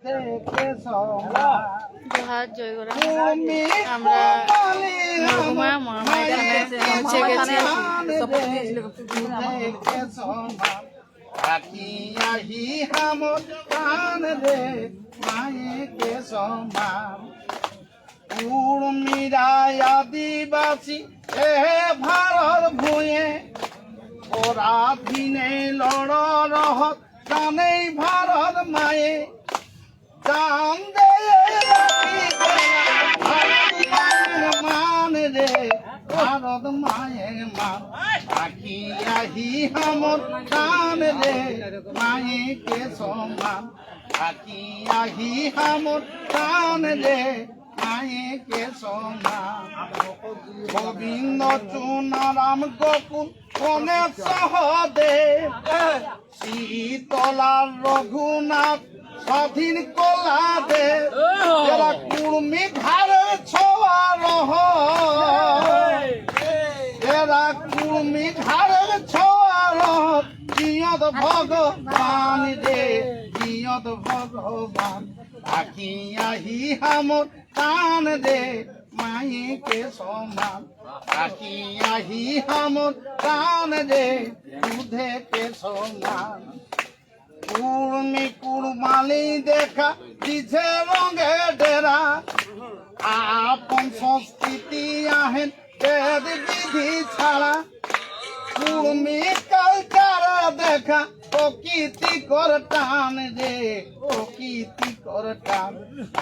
থেকে সমান জোহার জয়গোরা আমরা নরগুমা মহামায়া পৌঁছে গেছি আহি হামত কান রে মায়ে কে সমান উর্মিরায় আদিবাসী এ ভারত ভূয়ে ওরা দিনে লড় রহত জানেই ভারত মায়ে চান দে মান রে ভারত মায়ের মান আখি আহি হামত কান রে মায়ে কে সমান আখি আহি হামত কান রে মায়ে কে সমান গোবিন্দ চুনারাম গোকুল কনে সহদেব শীতলার রঘুনাথ স্বাধীন কলা দে এরা কুর্মি ঘাড়ে ছোয়া রহ এরা কুর্মি ঘাড়ে ছোয়া রহ জিয়ত ভগবান রে জিয়ত ভগবান আখি আহি হামর কান রে মায়ে কে সমান আখি আহি হামর কান রে দুধে কে সমান কুর্মি কুরমালি দেখা দিছে রঙে ডেরা আপন সংস্কৃতি আহেন বেদ বিধি ছাড়া কুর্মি কালচার দেখা প্রকৃতি কর টান রে প্রকৃতি কর টান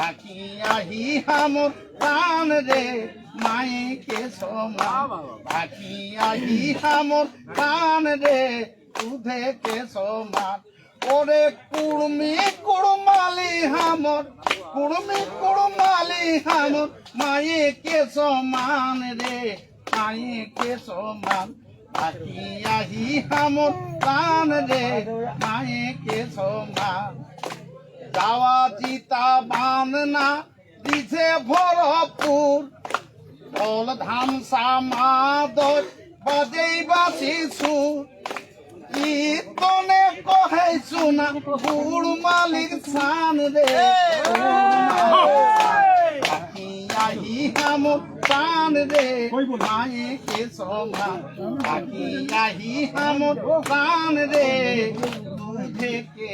আখি আহি হামর টান রে মায়ে কে সমান আখি আহি হামর টান রে দুধে কে সমান ওরে কুর্মি কুড়মালি হামর কুর্মি কুড়মালি হামর মায়ে কে সমান রে মায়ে কে সমান আহি আহি হামর প্রাণ রে মায়ে কে সমান যাওয়া চিতা বাননা দিছে ভরপুর ঢোল ধামসা মাদল বাজেই বাসি সুর ইতনে কহে সুনা গুড় মালিক সান রে আহি আহি হামর প্রাণ রে মায়ে কে সমান আহি আহি হামর প্রাণ রে দুধে কে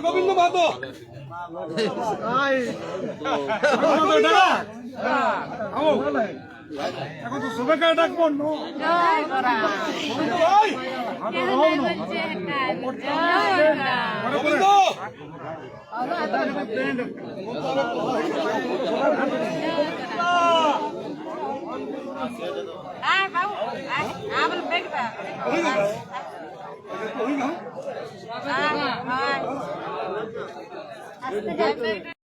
গোবিন্দ বাবু এখন তো সবাইকে ডাকবো আস্তে যাবে